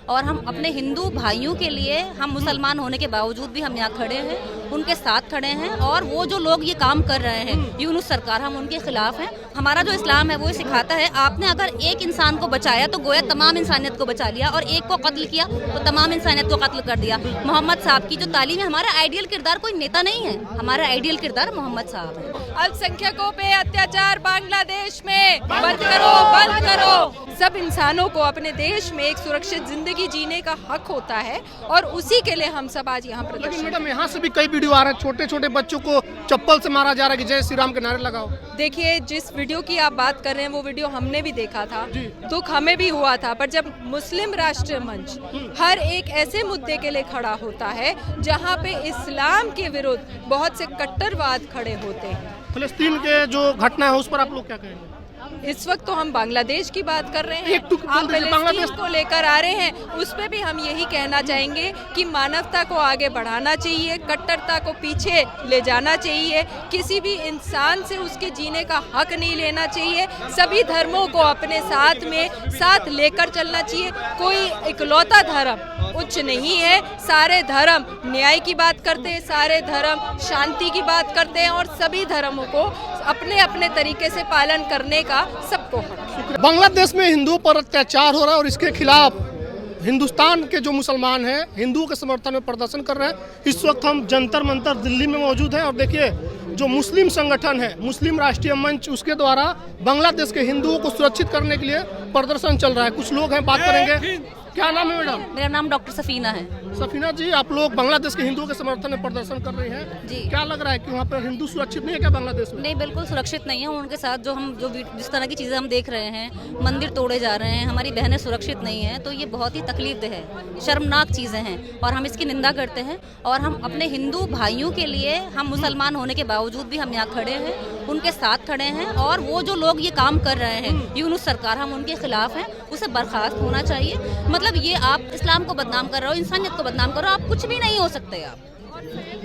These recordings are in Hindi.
और हम अपने हिंदू भाइयों के लिए, हम मुसलमान होने के बावजूद भी हम यहाँ खड़े हैं, उनके साथ खड़े हैं। और वो जो लोग ये काम कर रहे हैं, यूनुस सरकार, हम उनके खिलाफ हैं। हमारा जो इस्लाम है वो सिखाता है, आपने अगर एक इंसान को बचाया तो गोया तमाम इंसानियत को बचा लिया, और एक को कत्ल किया तो तमाम इंसानियत को कत्ल कर दिया। मोहम्मद साहब की जो तालीम है, हमारा आइडियल किरदार कोई नेता नहीं है, हमारा आइडियल किरदार मोहम्मद साहब है। अल्पसंख्यकों पे अत्याचार बांग्लादेश में बंद करो, बंद करो। सब इंसानों को अपने देश में एक सुरक्षित जिंदगी जीने का हक होता है, और उसी के लिए हम सब आज यहाँ लेकिन प्रदर्शन। मैडम यहाँ से भी कई वीडियो आ रहे हैं, छोटे छोटे बच्चों को चप्पल से मारा जा रहा है कि जय श्री राम के नारे लगाओ। देखिए, जिस वीडियो की आप बात कर रहे हैं वो वीडियो हमने भी देखा था, दुख हमें भी हुआ था। पर जब मुस्लिम राष्ट्रीय मंच हर एक ऐसे मुद्दे के लिए खड़ा होता है जहाँ पे इस्लाम के विरुद्ध बहुत से कट्टरवाद खड़े होते हैं। फिलिस्तीन के जो घटना है उस पर आप लोग क्या कहेंगे? इस वक्त तो हम बांग्लादेश की बात कर रहे हैं, एक टुक आप बांग्लादेश फिलिस्तीन को लेकर आ रहे हैं, उस पे भी हम यही कहना चाहेंगे कि मानवता को आगे बढ़ाना चाहिए, कट्टरता को पीछे ले जाना चाहिए, किसी भी इंसान से उसके जीने का हक नहीं लेना चाहिए, सभी धर्मों को अपने साथ में साथ लेकर चलना चाहिए। कोई इकलौता धर्म उच्च नहीं है, सारे धर्म न्याय की बात करते हैं, सारे धर्म शांति की बात करते हैं, और सभी धर्मों को अपने अपने तरीके से पालन करने का सबको हक है। बांग्लादेश में हिंदुओं पर अत्याचार हो रहा है और इसके खिलाफ हिंदुस्तान के जो मुसलमान हैं हिंदुओं के समर्थन में प्रदर्शन कर रहे हैं। इस वक्त हम जंतर मंतर दिल्ली में मौजूद हैं और देखिए जो मुस्लिम संगठन है, मुस्लिम राष्ट्रीय मंच, उसके द्वारा बांग्लादेश के हिंदुओं को सुरक्षित करने के लिए प्रदर्शन चल रहा है। कुछ लोग हैं, बात करेंगे। क्या नाम है मैडम? मेरा नाम डॉक्टर सफीना है। सफीना जी, आप लोग बांग्लादेश के हिंदुओं के समर्थन में प्रदर्शन कर रहे हैं जी। क्या लग रहा है कि वहाँ पर हिंदू सुरक्षित नहीं है क्या बांग्लादेश में? नहीं, बिल्कुल सुरक्षित नहीं है। उनके साथ जो जिस तरह की चीज़ें हम देख रहे हैं, मंदिर तोड़े जा रहे हैं, हमारी बहनें सुरक्षित नहीं हैं, तो ये बहुत ही तकलीफदेह है, शर्मनाक चीज़ें हैं, और हम इसकी निंदा करते हैं। और हम अपने हिंदू भाइयों के लिए, हम मुसलमान होने के बावजूद भी हम यहाँ खड़े हैं, उनके साथ खड़े हैं। और वो जो लोग ये काम कर रहे हैं, यूनुस सरकार, हम उनके खिलाफ हैं, उसे बर्खास्त होना चाहिए। मतलब ये आप इस्लाम को बदनाम कर रहे हो, इंसानियत को बदनाम कर रहे हो, आप कुछ भी नहीं हो सकते। आप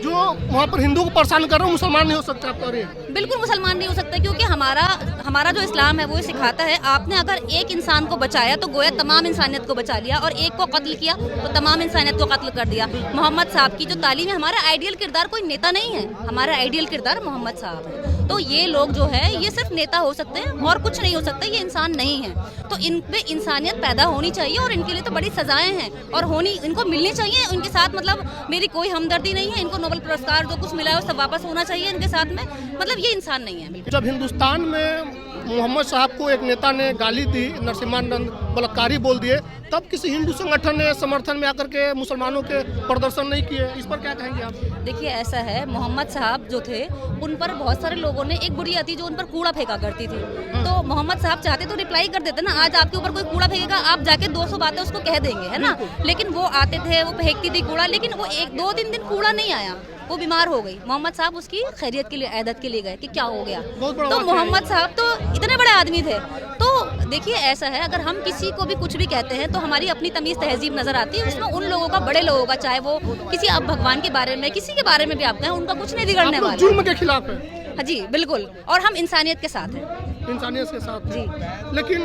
जो वहाँ पर हिंदू को परेशान कर रहे हो, मुसलमान नहीं हो सकते आप कह रहे हैं? बिल्कुल मुसलमान नहीं हो सकते, क्योंकि हमारा जो इस्लाम है वो सिखाता है, आपने अगर एक इंसान को बचाया तो गोया तमाम इंसानियत को बचा लिया, और एक को कत्ल किया तो तमाम इंसानियत को कत्ल कर दिया। मोहम्मद साहब की जो तालीम है, हमारा आइडियल किरदार कोई नेता नहीं है, हमारा आइडियल किरदार मोहम्मद साहब है। तो ये लोग जो है ये सिर्फ नेता हो सकते हैं और कुछ नहीं हो सकता, ये इंसान नहीं है। तो इन पे इंसानियत पैदा होनी चाहिए, और इनके लिए तो बड़ी सजाएं हैं और इनको मिलनी चाहिए। उनके साथ मतलब मेरी कोई हमदर्दी नहीं है, इनको नोबेल पुरस्कार जो कुछ मिला है वो सब वापस होना चाहिए इनके साथ में। मतलब ये इंसान नहीं है बिल्कुल। जब हिंदुस्तान में मोहम्मद साहब को एक नेता ने गाली दी, नरसिम्हानंद बलात्कारी बोल दिए, तब किसी हिंदू संगठन ने समर्थन में आकर के मुसलमानों के प्रदर्शन नहीं किए, इस पर क्या कहेंगे आप? देखिए, ऐसा है, मोहम्मद साहब जो थे उन पर बहुत सारे लोगों ने, एक बुढ़िया थी जो उन पर कूड़ा फेंका करती थी, तो मोहम्मद साहब चाहते तो रिप्लाई कर देते ना, आज आपके ऊपर कोई कूड़ा फेंकेगा, आप जाके 200 बातें उसको कह देंगे, है ना। लेकिन वो आते थे, वो फेंकती थी कूड़ा, लेकिन वो 1-2 दिन कूड़ा नहीं आया, वो बीमार हो गई। मोहम्मद साहब उसकी खैरियत के लिए, आयदत के लिए गए कि क्या हो गया। तो मोहम्मद साहब तो इतने बड़े आदमी थे। तो देखिए, ऐसा है, अगर हम किसी को भी कुछ भी कहते हैं तो हमारी अपनी तमीज़ तहजीब नजर आती है, उसमें उन लोगों का, बड़े लोगों का, चाहे वो किसी आप भगवान के बारे में, किसी के बारे में भी आप कहें, उनका कुछ नहीं बिगड़ने वाला। जुल्म के खिलाफ है? हाँ जी, बिल्कुल, और हम इंसानियत के साथ हैं। इंसानियत के साथ जी। लेकिन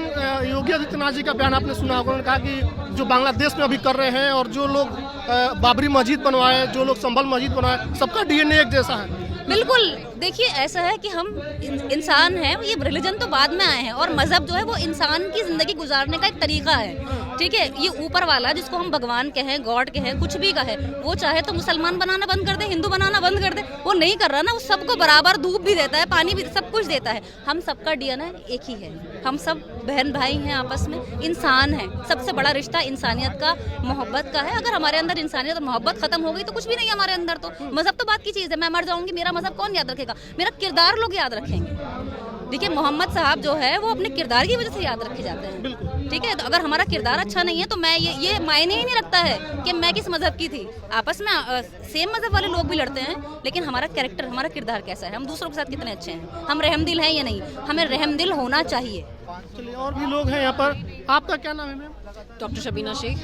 योगी आदित्यनाथ जी का बयान आपने सुना होगा, उन्होंने कहा कि जो बांग्लादेश में अभी कर रहे हैं और जो लोग बाबरी मस्जिद बनवाए, जो लोग संभल मस्जिद बनवाए, सबका डीएनए एक जैसा है। बिल्कुल, देखिए, ऐसा है कि हम इंसान हैं, ये रिलीजन तो बाद में आए हैं, और मजहब जो है वो इंसान की जिंदगी गुजारने का एक तरीका है, ठीक है। ये ऊपर वाला जिसको हम भगवान कहें, गॉड कहें, कुछ भी कहें, वो चाहे तो मुसलमान बनाना बंद कर दे, हिंदू बनाना बंद कर दे, वो नहीं कर रहा ना, वो सबको बराबर धूप भी देता है, पानी भी, सब कुछ देता है। हम सबका डीएनए एक ही है, हम सब बहन भाई हैं, आपस में इंसान हैं। सबसे बड़ा रिश्ता इंसानियत का, मोहब्बत का है। अगर हमारे अंदर इंसानियत और मोहब्बत खत्म हो गई तो कुछ भी नहीं है हमारे अंदर। तो मजहब तो बात की चीज़ है, मैं मर जाऊंगी, मेरा मजहब कौन याद रखेगा? मेरा किरदार लोग याद रखेंगे। देखिए, मोहम्मद साहब जो है वो अपने किरदार की वजह से याद रखे जाते हैं, ठीक है। तो अगर हमारा किरदार अच्छा नहीं है तो मैं ये मायने ही नहीं रखता है कि मैं किस मजहब की थी। आपस में सेम मजहब वाले लोग भी लड़ते हैं, लेकिन हमारा कैरेक्टर, हमारा किरदार कैसा है, हम दूसरों के साथ कितने अच्छे हैं, हम रहमदिल हैं या नहीं, हमें रहमदिल होना चाहिए। चलिए, और भी लोग हैं यहाँ पर। आपका क्या नाम है मैम? डॉक्टर शबीना शेख।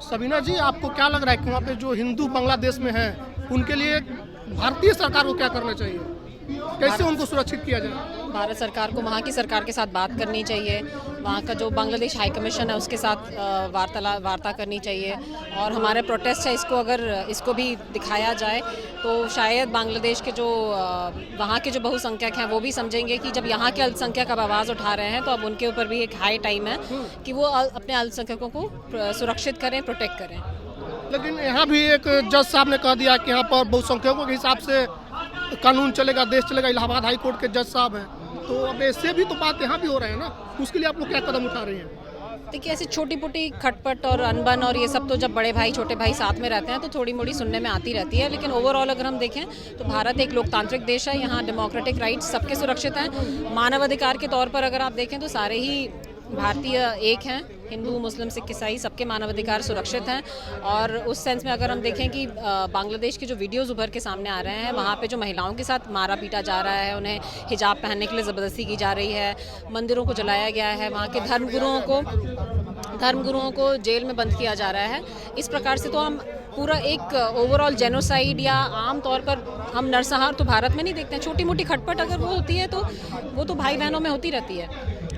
सबीना जी, आपको क्या लग रहा है कि वहाँ पे जो हिंदू बांग्लादेश में हैं उनके लिए भारतीय सरकार को क्या करना चाहिए, कैसे उनको सुरक्षित किया जाए? भारत सरकार को वहाँ की सरकार के साथ बात करनी चाहिए, वहाँ का जो बांग्लादेश हाई कमीशन है उसके साथ वार्ता करनी चाहिए। और हमारे प्रोटेस्ट है, इसको भी दिखाया जाए तो शायद बांग्लादेश के जो वहाँ के जो बहुसंख्यक हैं वो भी समझेंगे कि जब यहाँ के अल्पसंख्यक अब आवाज़ उठा रहे हैं तो अब उनके ऊपर भी एक हाई टाइम है कि वो अपने अल्पसंख्यकों को सुरक्षित करें, प्रोटेक्ट करें। लेकिन यहाँ भी एक जज साहब ने कह दिया कि यहाँ पर बहुसंख्यकों के हिसाब से कानून चलेगा, देश चलेगा। इलाहाबाद हाई कोर्ट के जज साहब हैं, तो अब ऐसे भी तो बात यहाँ भी हो रहे हैं ना, उसके लिए आप लोग क्या कदम उठा रही हैं? देखिए, ऐसी छोटी मोटी खटपट और अनबन और ये सब तो जब बड़े भाई छोटे भाई साथ में रहते हैं तो थोड़ी मोड़ी सुनने में आती रहती है, लेकिन ओवरऑल अगर हम देखें तो भारत एक लोकतांत्रिक देश है। यहाँ डेमोक्रेटिक राइट्स सबके सुरक्षित हैं। मानव अधिकार के तौर पर अगर आप देखें तो सारे ही भारतीय एक हैं, हिंदू मुस्लिम सिख ईसाई सबके मानवाधिकार सुरक्षित हैं। और उस सेंस में अगर हम देखें कि बांग्लादेश के जो वीडियोस उभर के सामने आ रहे हैं, वहाँ पे जो महिलाओं के साथ मारा पीटा जा रहा है, उन्हें हिजाब पहनने के लिए ज़बरदस्ती की जा रही है, मंदिरों को जलाया गया है, वहाँ के धर्मगुरुओं को जेल में बंद किया जा रहा है, इस प्रकार से तो हम पूरा एक ओवरऑल जेनोसाइड या आम तौर पर हम नरसंहार तो भारत में नहीं देखते हैं। छोटी मोटी खटपट अगर वो होती है तो वो तो भाई बहनों में होती रहती है,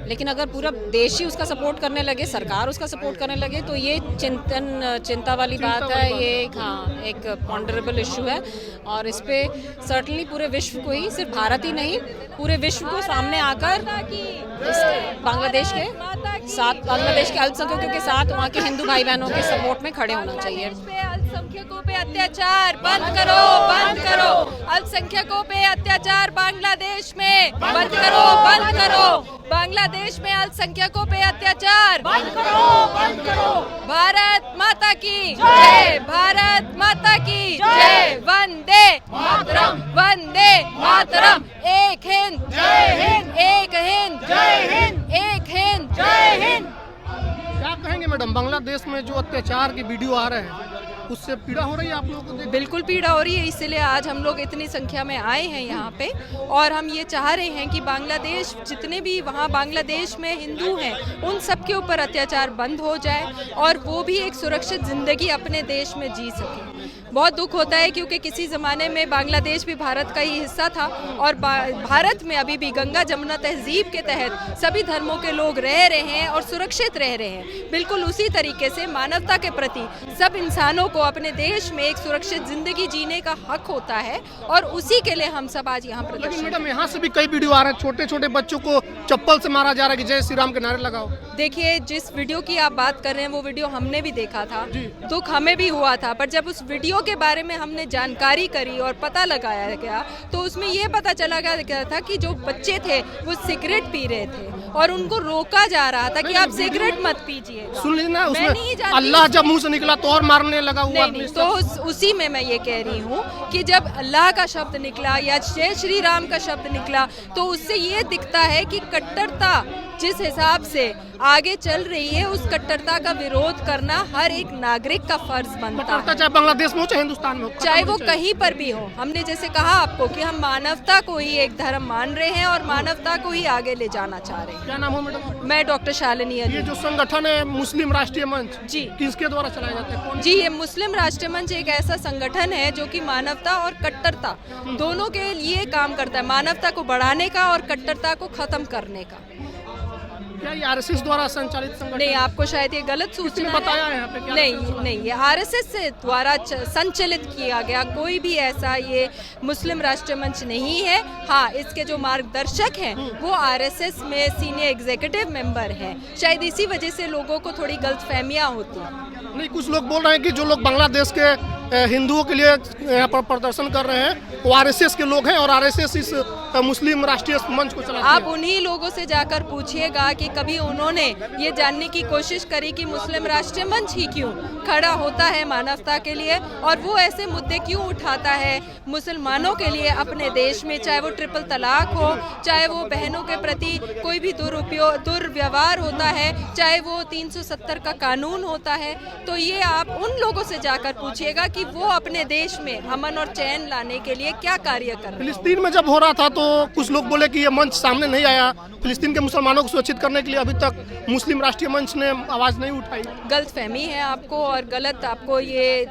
लेकिन अगर पूरा देश ही उसका सपोर्ट करने लगे, सरकार उसका सपोर्ट करने लगे तो ये चिंता वाली बात है। ये एक पॉन्डरेबल इशू है और इस पे सर्टनली पूरे विश्व को ही, सिर्फ भारत ही नहीं पूरे विश्व को सामने आकर बांग्लादेश के अल्पसंख्यकों के साथ वहाँ के हिंदू भाई बहनों के सपोर्ट में खड़े होना चाहिए। अल्पसंख्यकों पे अत्याचार बंद करो, बंद करो। अल्पसंख्यकों पे अत्याचार बांग्लादेश में बंद करो, बंद करो। बांग्लादेश में अल्पसंख्यकों पे अत्याचार बंद करो, बंद करो। भारत माता की जय, भारत माता की जय। वंदे मातरम, वंदे मातरम। एक हिंद, जय हिंद। एक हिंद, जय हिंद। एक हिंद, जय हिंद। क्या कहेंगे मैडम, बांग्लादेश में जो अत्याचार के वीडियो आ रहे हैं उससे पीड़ा हो रही है आप लोगों को देख? बिल्कुल पीड़ा हो रही है, इसलिए आज हम लोग इतनी संख्या में आए हैं यहाँ पे और हम ये चाह रहे हैं कि बांग्लादेश, जितने भी वहाँ बांग्लादेश में हिंदू हैं उन सब के ऊपर अत्याचार बंद हो जाए और वो भी एक सुरक्षित ज़िंदगी अपने देश में जी सकें। बहुत दुख होता है क्योंकि किसी ज़माने में बांग्लादेश भी भारत का ही हिस्सा था और भारत में अभी भी गंगा जमुना तहजीब के तहत सभी धर्मों के लोग रह रहे हैं और सुरक्षित रह रहे हैं। बिल्कुल उसी तरीके से मानवता के प्रति सब इंसानों को अपने देश में एक सुरक्षित ज़िंदगी जीने का हक होता है और उसी के लिए हम सब आज यहाँ प्रदर्शन। लेकिन मैडम, यहाँ से भी कई वीडियो आ रहे हैं, छोटे छोटे बच्चों को चप्पल से मारा जा रहा है कि जय श्री राम के नारे लगाओ। देखिए, जिस वीडियो की आप बात कर रहे हैं वो वीडियो हमने भी देखा था, दुख हमें भी हुआ था, पर जब उस वीडियो के बारे में हमने जानकारी करी और पता लगाया गया तो उसमें ये पता चला गया था कि जो बच्चे थे वो सिगरेट पी रहे थे और उनको रोका जा रहा था कि आप सिगरेट मत पीजिए। सुन लीजिए ना, उसमें अल्लाह जब मुंह से निकला तो और मारने लगा हुआ। नहीं, तो उसी में मैं ये कह रही हूँ कि जब अल्लाह का शब्द निकला या जय श्री राम का शब्द निकला तो उससे ये दिखता है कि कट्टरता जिस हिसाब से आगे चल रही है उस कट्टरता का विरोध करना हर एक नागरिक का फर्ज बनता है, चाहे बांग्लादेश में हो चाहे हिंदुस्तान में हो, चाहे वो कहीं पर भी हो। हमने जैसे कहा आपको कि हम मानवता को ही एक धर्म मान रहे हैं और मानवता को ही आगे ले जाना चाह रहे हैं। क्या नाम हो मैडम? मैं डॉक्टर शालिनी अली। ये जो संगठन है मुस्लिम राष्ट्रीय मंच, जी, किसके द्वारा चलाया जाता है? जी, ये मुस्लिम राष्ट्रीय मंच एक ऐसा संगठन है जो कि मानवता और कट्टरता दोनों के लिए काम करता है, मानवता को बढ़ाने का और कट्टरता को खत्म करने का। क्या ये आरएसएस द्वारा संचालित संगठन? नहीं, आपको शायद ये गलत सूचना बताया है यहाँ पे। क्या नहीं, ये आरएसएस से द्वारा संचालित किया गया कोई भी ऐसा ये मुस्लिम राष्ट्रीय मंच नहीं है। हाँ, इसके जो मार्गदर्शक हैं वो आरएसएस में सीनियर एग्जीक्यूटिव मेंबर हैं, शायद इसी वजह से लोगों को थोड़ी गलतफहमियां होती हैं। नहीं, कुछ लोग बोल रहे हैं कि जो लोग बांग्लादेश के हिंदुओं के लिए यहाँ पर प्रदर्शन कर रहे हैं वो आरएसएस के लोग हैं और आरएसएस इस मुस्लिम राष्ट्रीय मंच को चलाती है। आप उन्हीं लोगों से जाकर पूछिएगा कि कभी उन्होंने ये जानने की कोशिश करी कि मुस्लिम राष्ट्रीय मंच ही क्यों खड़ा होता है मानवता के लिए और वो ऐसे मुद्दे क्यों उठाता है मुसलमानों के लिए अपने देश में, चाहे वो ट्रिपल तलाक हो, चाहे वो बहनों के प्रति कोई भी दुर्व्यवहार होता है, चाहे वो 370 का कानून होता है। तो ये आप उन लोगों से जाकर पूछिएगा कि वो अपने देश में अमन और चैन लाने के लिए क्या कार्य कर रहे हैं। फिलिस्तीन में जब हो रहा था तो कुछ लोग बोले कि ये मंच सामने नहीं आया, फिलिस्तीन के मुसलमानों को सुरक्षित करने के लिए अभी तक मुस्लिम राष्ट्रीय मंच ने आवाज़ नहीं उठाई। गलतफहमी है आपको और गलत आपको ये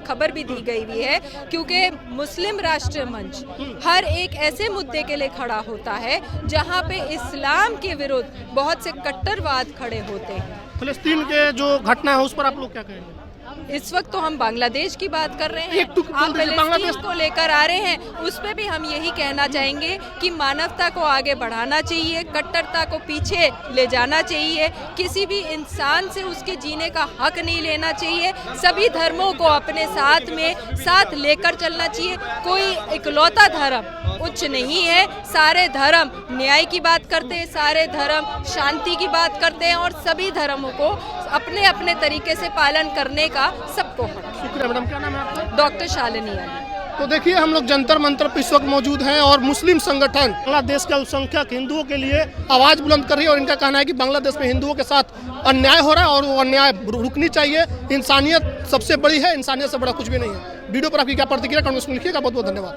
खबर भी दी गई हुई है, क्योंकि मुस्लिम राष्ट्रीय मंच हर एक ऐसे मुद्दे के लिए खड़ा होता है जहां पे इस्लाम के विरुद्ध बहुत से कट्टरवाद खड़े होते हैं। फिलिस्तीन के जो घटना है उस पर आप लोग क्या कहेंगे? इस वक्त तो हम बांग्लादेश की बात कर रहे हैं, एक टुक बोल आप दीजिए, फिलिस्तीन बांग्लादेश को लेकर आ रहे हैं, उस पे भी हम यही कहना चाहेंगे कि मानवता को आगे बढ़ाना चाहिए, कट्टरता को पीछे ले जाना चाहिए, किसी भी इंसान से उसके जीने का हक नहीं लेना चाहिए, सभी धर्मों को अपने साथ में साथ लेकर चलना चाहिए। कोई इकलौता धर्म उच्च नहीं है, सारे धर्म न्याय की बात करते हैं, सारे धर्म शांति की बात करते हैं और सभी धर्मों को अपने अपने तरीके से पालन करने का सबको हक है। शुक्रिया मैडम, क्या नाम है आपका? डॉक्टर शालिनी अली। तो देखिए हम लोग जंतर मंतर पर इस वक्त मौजूद हैं और मुस्लिम संगठन बांग्लादेश के अल्पसंख्यक हिंदुओं के लिए आवाज़ बुलंद कर रही है और इनका कहना है कि बांग्लादेश में हिंदुओं के साथ अन्याय हो रहा है और वो अन्याय रुकनी चाहिए। इंसानियत सबसे बड़ी है, इंसानियत से बड़ा कुछ भी नहीं है। वीडियो पर आपकी क्या प्रतिक्रिया कमेंट्स में लिखिएगा। बहुत बहुत धन्यवाद।